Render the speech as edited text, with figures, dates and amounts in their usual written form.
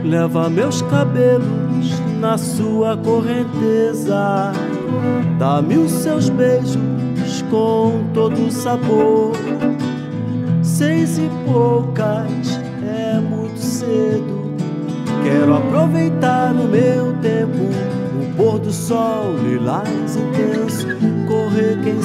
Leva meus cabelos na sua correnteza, dá-me os seus beijos com todo o sabor. 6:poucas, é muito cedo. Quero aproveitar no meu tempo o pôr do sol, lilás intenso, correr quem